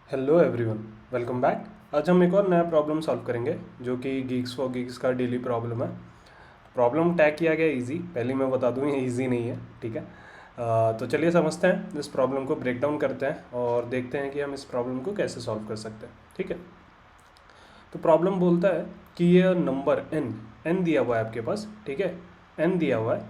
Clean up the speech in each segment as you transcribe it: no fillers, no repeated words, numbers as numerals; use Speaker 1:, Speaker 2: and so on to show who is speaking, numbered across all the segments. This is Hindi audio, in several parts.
Speaker 1: Hello everyone, welcome back. आज हम एक और नया प्रॉब्लम सॉल्व करेंगे जो कि गीक्स फॉर गीक्स का डेली प्रॉब्लम है। प्रॉब्लम टैग किया गया इजी, पहले मैं बता दूँ ये इजी नहीं है, ठीक है। तो चलिए समझते हैं, इस प्रॉब्लम को ब्रेक डाउन करते हैं और देखते हैं कि हम इस प्रॉब्लम को कैसे सॉल्व कर सकते हैं, ठीक है। तो प्रॉब्लम बोलता है कि ये नंबर एन दिया हुआ है आपके पास, ठीक है। एन दिया हुआ है,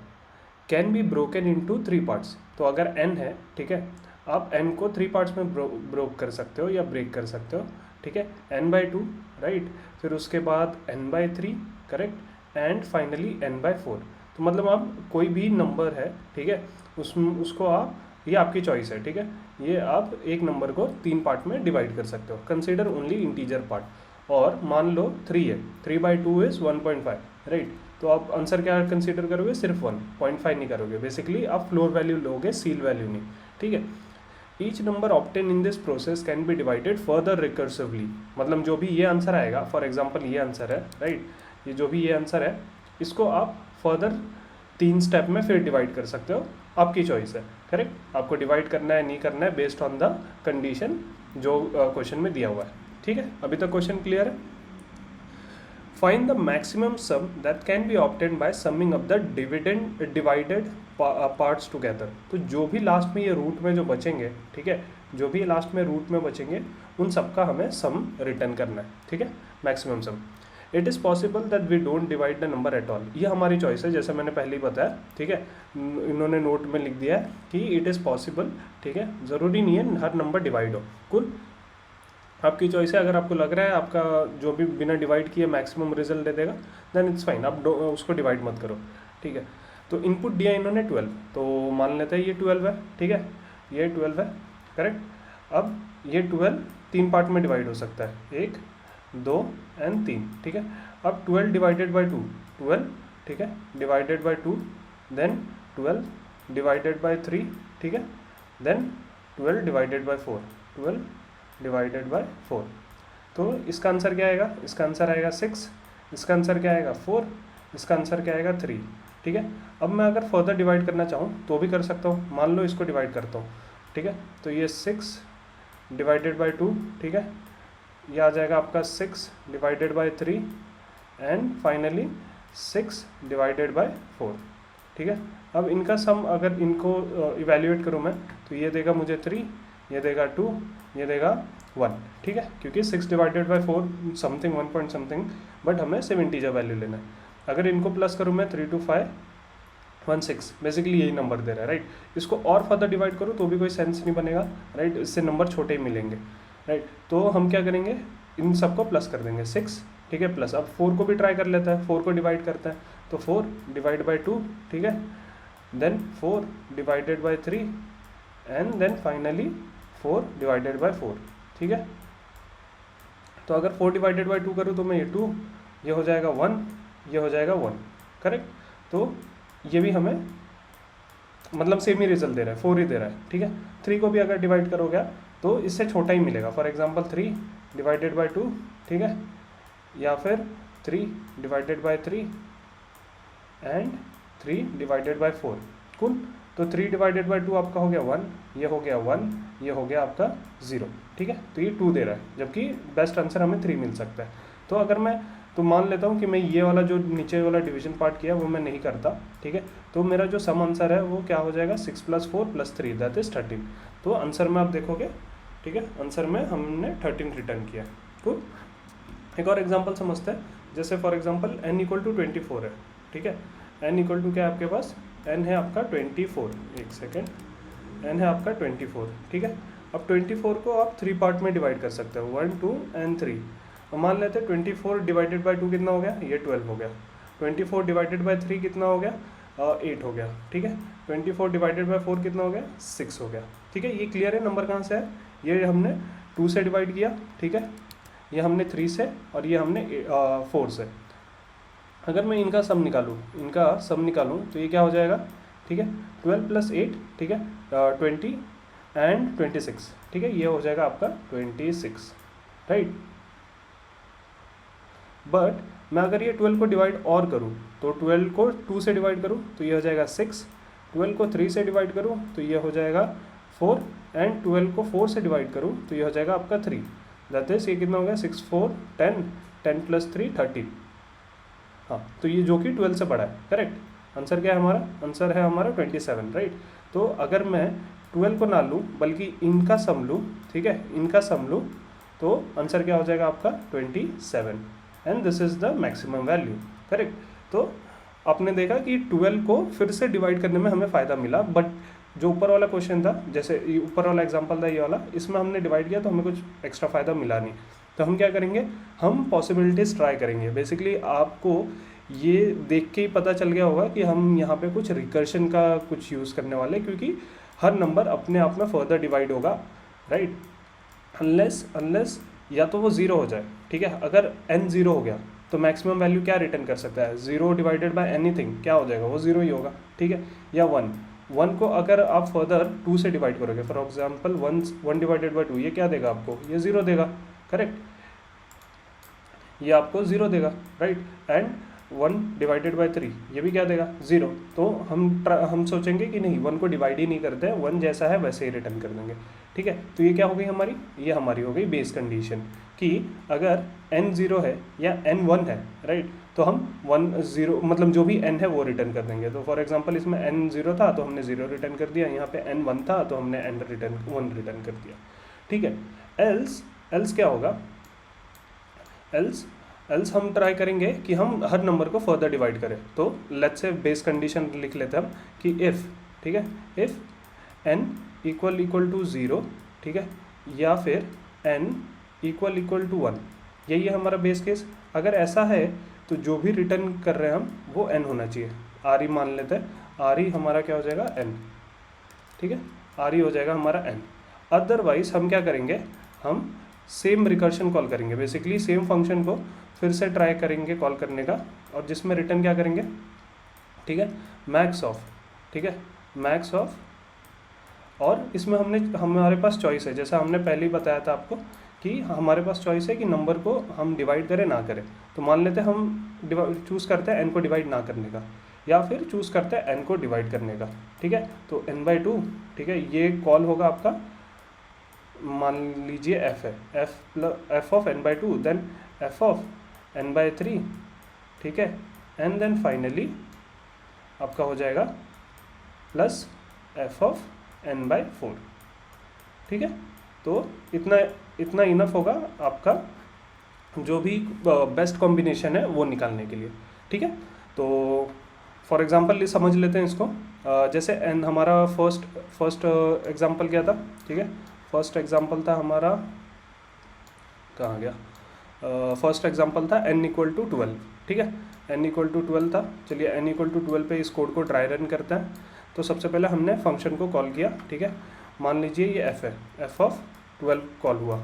Speaker 1: can be broken into 3 parts. तो अगर एन है, ठीक है, आप एन को 3 पार्ट्स में ब्रोक कर सकते हो या ब्रेक कर सकते हो, ठीक है। n/2, राइट, फिर उसके बाद n/3, correct, and finally n/4। तो मतलब आप कोई भी नंबर है, ठीक है, उसको आप, ये आपकी चॉइस है, ठीक है, ये आप एक नंबर को 3 पार्ट में डिवाइड कर सकते हो। Consider only integer part. और मान लो 3 है, 3/2 इज़ 1.5, राइट। तो आप आंसर क्या कंसीडर करोगे? सिर्फ 1.5 नहीं करोगे, बेसिकली आप फ्लोर वैल्यू लोगे, सील वैल्यू नहीं, ठीक है। Each number obtain in this process can be divided further recursively. मतलब जो भी ये आंसर आएगा, फॉर एग्जांपल ये आंसर है, राइट, ये जो भी ये आंसर है, इसको आप फर्दर 3 स्टेप में फिर डिवाइड कर सकते हो, आपकी चॉइस है, करेक्ट। आपको डिवाइड करना है नहीं करना है बेस्ड ऑन द कंडीशन जो क्वेश्चन में दिया हुआ है, ठीक है। अभी तक क्वेश्चन क्लियर है? Find the maximum sum that can be obtained by summing up the divided parts together। तो जो भी लास्ट में ये रूट में जो बचेंगे, ठीक है, जो भी लास्ट में रूट में बचेंगे उन सबका हमें सम रिटर्न करना है, ठीक है, maximum sum. It is possible that we don't divide the number at all. ये हमारी चॉइस है, जैसे मैंने पहले ही बताया, ठीक है। इन्होंने नोट में लिख दिया है कि इट इज़ पॉसिबल, ठीक है, ज़रूरी नहीं है हर नंबर डिवाइड हो। कुल आपकी चॉइस है। अगर आपको लग रहा है आपका जो भी बिना डिवाइड किए मैक्सिमम रिजल्ट दे देगा, देन इट्स फाइन, आप उसको डिवाइड मत करो, ठीक है। तो इनपुट दिया इन्होंने 12, तो मान लेते हैं ये 12 है, ठीक है, ये 12 है, करेक्ट। अब ये 12 3 पार्ट में डिवाइड हो सकता है, 1, 2 एंड 3, ठीक है। अब 12 डिवाइडेड बाई 2, 12, ठीक है, divided by 2, then 12 divided by 3, ठीक है, then 12 divided by 4, 12 divided by 4। तो इसका आंसर क्या आएगा? इसका आंसर आएगा 6, इसका आंसर क्या आएगा 4, इसका आंसर क्या आएगा 3, ठीक है। अब मैं अगर फर्दर डिवाइड करना चाहूँ तो भी कर सकता हूँ। मान लो इसको डिवाइड करता हूँ, ठीक है, तो ये 6 डिवाइडेड बाई 2, ठीक है, ये आ जाएगा आपका 6 divided by 3 and finally 6 divided by 4, ठीक है। अब इनका सम अगर इनको इवेल्युएट करूँ मैं, तो ये देगा मुझे 3, ये देगा 2, ये देगा 1, ठीक है, क्योंकि 6 divided by 4 something 1 point something, but हमें 7 इंटीजर वैल्यू लेना है। अगर इनको प्लस करूँ मैं 3 2 5 1 6, बेसिकली यही नंबर दे रहा है, राइट। इसको और फर्दर डिवाइड करूँ तो भी कोई सेंस नहीं बनेगा, राइट, इससे नंबर छोटे ही मिलेंगे, राइट। तो हम क्या करेंगे, इन सबको प्लस कर देंगे, 6, ठीक है, प्लस। अब 4 को भी ट्राई कर लेता है, 4 को डिवाइड करता है, तो 4 डिवाइड बाई 2, ठीक है, then 4 divided by 3 and then finally 4 divided by 4, ठीक है। तो अगर 4 डिवाइडेड बाई 2 करूँ तो मैं ये 2, ये हो जाएगा 1, ये हो जाएगा 1, करेक्ट। तो ये भी हमें मतलब सेम ही रिजल्ट दे रहा है, 4 ही दे रहा है, ठीक है। 3 को भी अगर डिवाइड करोगे तो इससे छोटा ही मिलेगा, फॉर एग्जांपल 3 डिवाइडेड बाई 2, ठीक है, या फिर 3 divided by 3 and 3 divided by 4, कुल। तो 3 डिवाइडेड बाई 2 आपका हो गया 1, ये हो गया 1, ये हो गया आपका 0, ठीक है। तो ये 2 दे रहा है, जबकि बेस्ट आंसर हमें 3 मिल सकता है। तो अगर मैं तो मान लेता हूँ कि मैं ये वाला जो नीचे वाला डिवीजन पार्ट किया वो मैं नहीं करता, ठीक है। तो मेरा जो सम आंसर है वो क्या हो जाएगा, 6 + 4 + 3 दैट इज 13। तो आंसर में आप देखोगे, ठीक है, आंसर में हमने 13 रिटर्न किया। तो एक और एग्जाम्पल समझते हैं। जैसे फॉर एग्जाम्पल n = 24 है, ठीक है। n = क्या है आपके पास? n है आपका 24, एक सेकेंड, n है आपका 24, ठीक है। अब 24 को आप 3 पार्ट में डिवाइड कर सकते हो, 1 2 एंड 3। अब मान लेते हैं 24 डिवाइडेड बाई 2 कितना हो गया, ये 12 हो गया। 24 डिवाइडेड बाई 3 कितना हो गया, 8 हो गया, ठीक है। 24 डिवाइडेड बाई 4 कितना हो गया, 6 हो गया, ठीक है। ये क्लियर है नंबर कहाँ से है? ये हमने 2 से डिवाइड किया, ठीक है, ये हमने 3 से, और ये हमने 4 से। अगर मैं इनका सम निकालूँ तो ये क्या हो जाएगा, ठीक है, 12 + 8, ठीक है, 20 एंड 26, ठीक है, ये हो जाएगा आपका 26, राइट। बट मैं अगर ये 12 को डिवाइड और करूँ तो 12 को 2 से डिवाइड करूँ तो ये हो जाएगा 6, 12 को 3 से डिवाइड करूँ तो ये हो जाएगा 4 एंड 12 को 4 से डिवाइड करूँ तो ये हो जाएगा आपका 3, दैट इज ये कितना हो गया 6 4 10, 10 + 3 13। हाँ, तो ये जो कि 12 से बड़ा है, करेक्ट। आंसर क्या है हमारा? आंसर है हमारा 27, राइट। तो अगर मैं 12 को ना लूँ बल्कि इनका सम लूँ, ठीक है, इनका सम लूँ, तो आंसर क्या हो जाएगा आपका 27, and this is the maximum value, correct. तो आपने देखा कि 12 को फिर से डिवाइड करने में हमें फ़ायदा मिला, बट जो ऊपर वाला क्वेश्चन था, जैसे ऊपर वाला एग्जांपल था ये वाला, इसमें हमने डिवाइड किया तो हमें कुछ एक्स्ट्रा फ़ायदा मिला नहीं। तो हम क्या करेंगे, हम पॉसिबिलिटीज़ ट्राई करेंगे। बेसिकली आपको ये देख के ही पता चल गया होगा कि हम यहाँ पे कुछ रिकर्शन का कुछ यूज़ करने वाले, क्योंकि हर नंबर अपने आप में फर्दर डिवाइड होगा, राइट, अनलेस या तो वो ज़ीरो हो जाए, ठीक है। अगर n ज़ीरो हो गया तो मैक्सिमम वैल्यू क्या रिटर्न कर सकता है? 0 डिवाइडेड बाय एनीथिंग क्या हो जाएगा? वो 0 ही होगा, ठीक है। या 1 को अगर आप फर्दर 2 से डिवाइड करोगे, फॉर एग्जांपल 1 डिवाइडेड बाय 2, ये क्या देगा आपको? ये 0 देगा, करेक्ट, ये आपको 0 देगा, राइट। एंड 1 डिवाइडेड बाय 3, ये भी क्या देगा? 0। तो हम सोचेंगे कि नहीं, 1 को डिवाइड ही नहीं करते हैं, 1 जैसा है वैसे ही रिटर्न कर देंगे, ठीक है। तो ये क्या हो गई हमारी? ये हमारी हो गई बेस कंडीशन कि अगर n 0 है या n 1 है, राइट, तो हम 1 0 मतलब जो भी n है वो रिटर्न कर देंगे। तो फॉर एग्जांपल इसमें n 0 था तो हमने 0 रिटर्न कर दिया, यहाँ पे n 1 था तो हमने n 1 रिटर्न कर दिया, ठीक है। एल्स क्या होगा? एल्स हम ट्राई करेंगे कि हम हर नंबर को फर्दर डिवाइड करें। तो लेट्स से बेस कंडीशन लिख लेते हैं हम कि इफ़, ठीक है, इफ़ n इक्वल टू 0, ठीक है, या फिर n इक्वल टू 1, यही है हमारा बेस केस। अगर ऐसा है तो जो भी रिटर्न कर रहे हैं हम वो n होना चाहिए। आर ई मान लेते हैं, आर ई हमारा क्या हो जाएगा? n, ठीक है, आर ई हो जाएगा हमारा n। अदरवाइज हम क्या करेंगे, हम सेम रिकर्शन कॉल करेंगे, बेसिकली सेम फंक्शन को फिर से ट्राई करेंगे कॉल करने का, और जिसमें रिटर्न क्या करेंगे, ठीक है, मैक्स ऑफ, ठीक है, मैक्स ऑफ। और इसमें हमारे पास चॉइस है, जैसा हमने पहले ही बताया था आपको कि हमारे पास चॉइस है कि नंबर को हम डिवाइड करें ना करें। तो मान लेते हैं हम चूज़ करते हैं n को डिवाइड ना करने का, या फिर चूज़ करते हैं n को डिवाइड करने का, ठीक है। तो n/2, ठीक है, ये कॉल होगा आपका, मान लीजिए f है, f of n/2, then f of n/3, ठीक है, एंड देन फाइनली आपका हो जाएगा प्लस f ऑफ n/4, ठीक है। तो इतना इनफ होगा आपका जो भी बेस्ट कॉम्बिनेशन है वो निकालने के लिए, ठीक है। तो फॉर एग्जांपल समझ लेते हैं इसको, जैसे n हमारा फर्स्ट एग्जांपल क्या था, ठीक है, फर्स्ट एग्जांपल था हमारा, कहाँ गया, फर्स्ट एग्जांपल था n इक्वल टू 12, ठीक है, n इक्वल टू 12 था। चलिए n इक्वल टू 12 पे इस कोड को ट्राई रन करते हैं। तो सबसे पहले हमने फंक्शन को कॉल किया, ठीक है, मान लीजिए ये f है, f ऑफ 12 कॉल हुआ,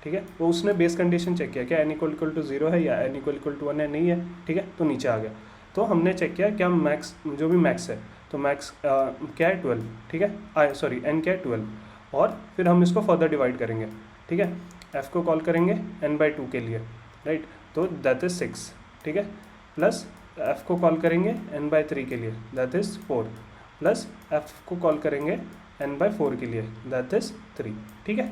Speaker 1: ठीक है। तो उसने बेस कंडीशन चेक किया, क्या n इक्वल टू 0 है या n इक्वल टू 1 है, नहीं है, ठीक है, तो नीचे आ गया। तो हमने चेक किया क्या मैक्स, जो भी मैक्स है, तो मैक्स क्या है 12, ठीक है, n क्या है 12, और फिर हम इसको फर्दर डिवाइड करेंगे, ठीक है, f को कॉल करेंगे n/2 के लिए, राइट, तो दैट इज़ 6, ठीक है, प्लस f को कॉल करेंगे n/3 के लिए, दैट इज़ 4, प्लस f को कॉल करेंगे n/4 के लिए, दैट इज़ 3, ठीक है।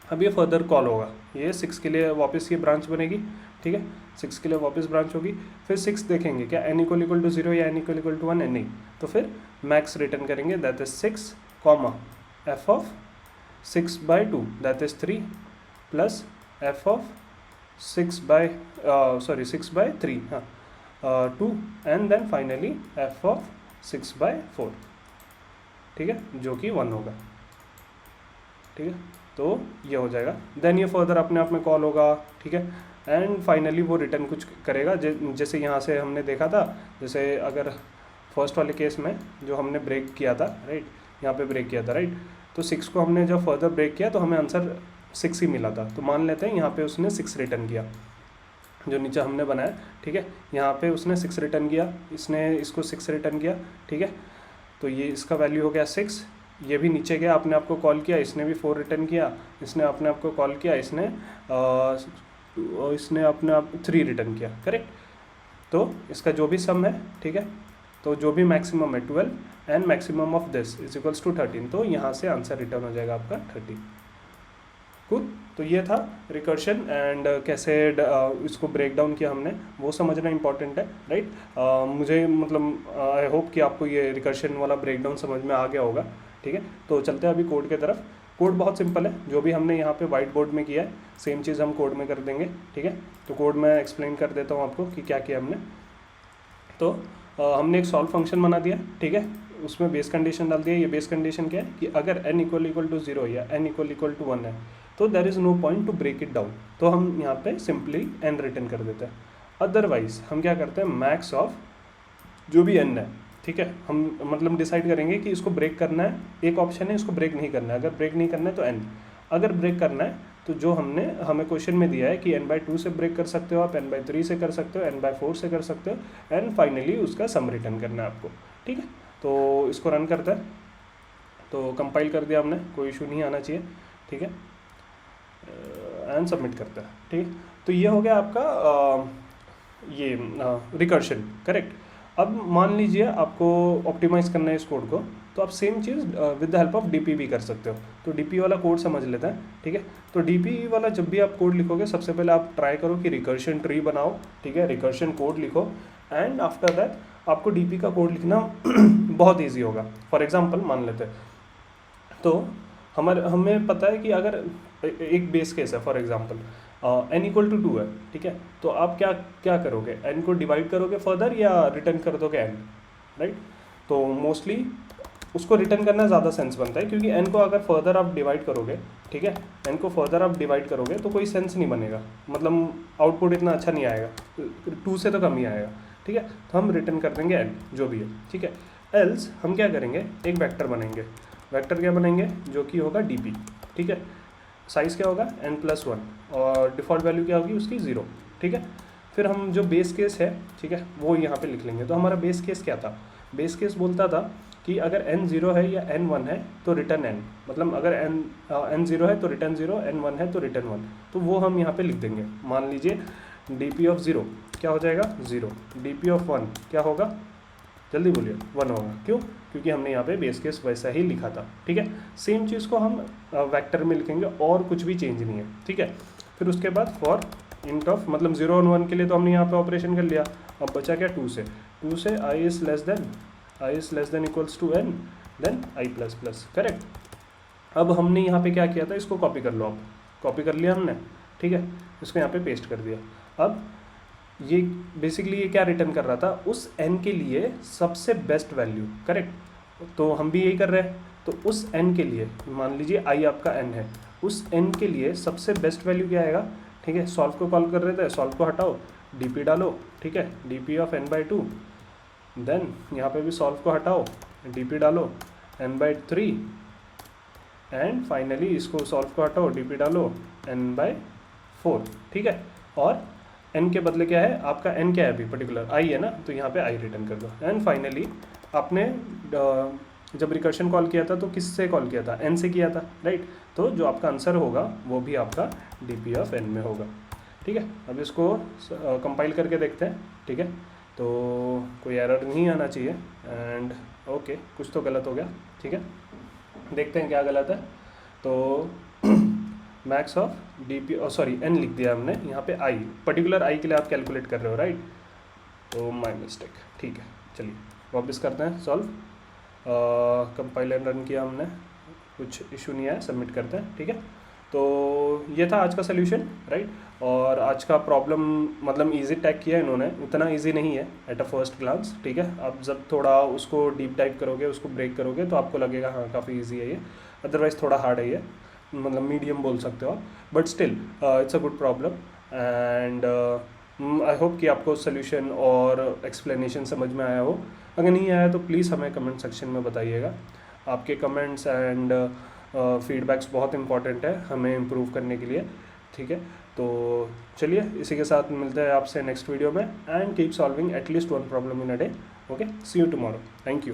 Speaker 1: अब ये फर्दर कॉल होगा, ये 6 के लिए वापस ये ब्रांच बनेगी, ठीक है, 6 के लिए वापस ब्रांच होगी, फिर 6 देखेंगे क्या n इक्वल टू 0 या n इक्वल टू 1 है, नहीं, तो फिर मैक्स रिटर्न करेंगे, that is 6, comma f of 6/2 that is 3, plus f of 6/3, हाँ 2, and then finally f of 6/4, ठीक है, जो कि 1 होगा, ठीक है। तो ये हो जाएगा, देन ये फर्दर अपने आप में कॉल होगा, ठीक है, एंड फाइनली वो रिटर्न कुछ करेगा, जैसे यहाँ से हमने देखा था, जैसे अगर फर्स्ट वाले केस में जो हमने ब्रेक किया था, राइट, यहाँ पे ब्रेक किया था, राइट, तो 6 को हमने जब फर्दर ब्रेक किया तो हमें आंसर 6 ही मिला था। तो मान लेते हैं यहाँ पे उसने 6 रिटर्न किया, जो नीचे हमने बनाया, ठीक है, यहाँ पे उसने 6 रिटर्न किया, इसने इसको 6 रिटर्न किया, ठीक है, तो ये इसका वैल्यू हो गया 6, ये भी नीचे गया, अपने आप को कॉल किया, इसने भी 4 रिटर्न किया, इसने अपने आप को कॉल किया, इसने अपने आप 3 रिटर्न किया, करेक्ट। तो इसका जो भी सम है, ठीक है, तो जो भी मैक्सिमम है 12, and maximum of this is equals to 13, तो यहाँ से आंसर रिटर्न हो जाएगा आपका 30। गुड। तो ये था रिकर्शन एंड कैसे इसको ब्रेक डाउन किया हमने, वो समझना इंपॉर्टेंट है, राइट। मुझे मतलब आई होप कि आपको ये रिकर्शन वाला ब्रेक डाउन समझ में आ गया होगा, ठीक है। तो चलते हैं अभी कोड के तरफ। कोड बहुत सिंपल है, जो भी हमने यहाँ पे वाइट बोर्ड में किया है सेम चीज़ हम कोड में कर देंगे, ठीक है। तो कोड में एक्सप्लेन कर देता हूँ आपको कि क्या किया हमने। तो हमने एक सॉल्व फंक्शन बना दिया, ठीक है, उसमें बेस कंडीशन डाल दिया। ये बेस कंडीशन क्या है कि अगर n इक्वल टू 0 या n इक्वल टू 1 है तो there is no point to break it down, तो हम यहाँ पे सिंपली n रिटर्न कर देते हैं। अदरवाइज हम क्या करते हैं, मैक्स ऑफ जो भी n है, ठीक है, हम मतलब डिसाइड करेंगे कि इसको ब्रेक करना है। एक ऑप्शन है इसको ब्रेक नहीं करना है, अगर ब्रेक नहीं करना है तो n, अगर ब्रेक करना है तो जो हमें क्वेश्चन में दिया है कि n/2 से ब्रेक कर सकते हो आप, n/3 से कर सकते हो, n/4 से कर सकते हो, एंड फाइनली उसका सम रिटर्न करना है आपको, ठीक है। तो इसको रन करते हैं। तो कंपाइल कर दिया हमने, कोई इशू नहीं आना चाहिए, ठीक है, एंड सबमिट करते हैं, ठीक है। तो ये हो गया आपका ये रिकर्शन, करेक्ट। अब मान लीजिए आपको ऑप्टिमाइज़ करना है इस कोड को, तो आप same cheese with the help of DP भी कर सकते हो। तो डीपी वाला कोड समझ लेते हैं, ठीक है। तो डीपी वाला जब भी आप कोड लिखोगे सबसे पहले आप ट्राई करो कि रिकर्शन ट्री बनाओ, ठीक है, रिकर्शन कोड लिखो, एंड आफ्टर दैट आपको डीपी का कोड लिखना बहुत ईजी होगा। फॉर एग्जाम्पल मान लेते हैं, तो हमें पता है कि अगर एक बेस केस है, for example n equal to 2 है, ठीक है, तो आप क्या क्या करोगे, n को डिवाइड करोगे फर्दर या रिटर्न कर दोगे n, राइट। तो मोस्टली उसको रिटर्न करना ज़्यादा सेंस बनता है, क्योंकि n को अगर फर्दर आप डिवाइड करोगे, ठीक है, n को फर्दर आप डिवाइड करोगे तो कोई सेंस नहीं बनेगा, मतलब आउटपुट इतना अच्छा नहीं आएगा, 2 से तो कम ही आएगा, ठीक है। तो हम रिटर्न कर देंगे n जो भी है, ठीक है। एल्स हम क्या करेंगे, एक वेक्टर बनेंगे। वेक्टर क्या बनेंगे, जो कि होगा dp, ठीक है। साइज़ क्या होगा n+1, और डिफ़ॉल्ट वैल्यू क्या होगी उसकी 0, ठीक है। फिर हम जो बेस केस है, ठीक है, वो यहाँ पे लिख लेंगे। तो हमारा बेस केस क्या था, बेस केस बोलता था कि अगर n 0 है या n 1 है तो रिटर्न n, मतलब अगर n 0 है तो रिटर्न 0, n 1 है तो रिटर्न 1, तो वो हम यहाँ पे लिख देंगे। मान लीजिए dp ऑफ 0 क्या हो जाएगा 0, dp ऑफ 1 क्या होगा, जल्दी बोलिए, 1 होगा। क्यों, क्योंकि हमने यहाँ पे बेस केस वैसा ही लिखा था, ठीक है। सेम चीज़ को हम वेक्टर में लिखेंगे और कुछ भी चेंज नहीं है, ठीक है। फिर उसके बाद फॉर इंट ऑफ, मतलब 0 और 1 के लिए तो हमने यहाँ पे ऑपरेशन कर लिया। अब बचा क्या, 2 से i is less then equals to n then i++, correct. अब हमने यहाँ पे क्या किया था, इसको कॉपी कर लो आप, कॉपी कर लिया हमने, ठीक है, इसको यहाँ पे पेस्ट कर दिया। अब ये बेसिकली ये क्या रिटर्न कर रहा था, उस n के लिए सबसे बेस्ट वैल्यू, करेक्ट। तो हम भी यही कर रहे हैं। तो उस n के लिए मान लीजिए i आपका n है, उस n के लिए सबसे बेस्ट वैल्यू क्या आएगा, ठीक है। सॉल्व को कॉल कर रहे थे, सॉल्व को हटाओ, dp डालो, ठीक है, dp ऑफ n/2, देन यहाँ पे भी सॉल्व को हटाओ, dp डालो n/3, एंड फाइनली इसको सॉल्व को हटाओ, dp डालो n/4, ठीक है। और n के बदले क्या है आपका, n क्या है अभी पर्टिकुलर i है ना, तो यहाँ पे i रिटर्न कर दो। एंड फाइनली आपने जब रिकर्शन कॉल किया था तो किससे कॉल किया था, n से किया था, राइट। तो जो आपका आंसर होगा वो भी आपका dp ऑफ n में होगा, ठीक है। अब इसको कंपाइल करके देखते हैं, ठीक है। तो कोई एरर नहीं आना चाहिए, एंड ओके कुछ तो गलत हो गया, ठीक है, देखते हैं क्या गलत है। तो max of dp, sorry n लिख दिया हमने यहाँ पे, i पर्टिकुलर i के लिए आप कैलकुलेट कर रहे हो, राइट। तो माय मिस्टेक, ठीक है। चलिए वापस करते हैं सॉल्व, कंपाइल एंड रन किया हमने, कुछ इशू नहीं आया, सबमिट करते हैं, ठीक है। तो ये था आज का सोल्यूशन, राइट। और आज का प्रॉब्लम मतलब इजी टैग किया इन्होंने, उतना इजी नहीं है एट अ फर्स्ट ग्लांस, ठीक है। आप जब थोड़ा उसको डीप डाइव करोगे, उसको ब्रेक करोगे तो आपको लगेगा हाँ काफ़ी इजी है ये, अदरवाइज़ थोड़ा हार्ड है ये, मतलब मीडियम बोल सकते हो आप, but still it's a good problem. And I hope कि आपको सोल्यूशन और एक्सप्लेनेशन समझ में आया हो। अगर नहीं आया तो प्लीज़ हमें कमेंट सेक्शन में बताइएगा। आपके कमेंट्स एंड फीडबैक्स बहुत इंपॉर्टेंट है हमें इम्प्रूव करने के लिए, ठीक है। तो चलिए इसी के साथ मिलते हैं आपसे नेक्स्ट वीडियो में, and keep solving at least 1 problem in a day. Okay, see you tomorrow, thank you.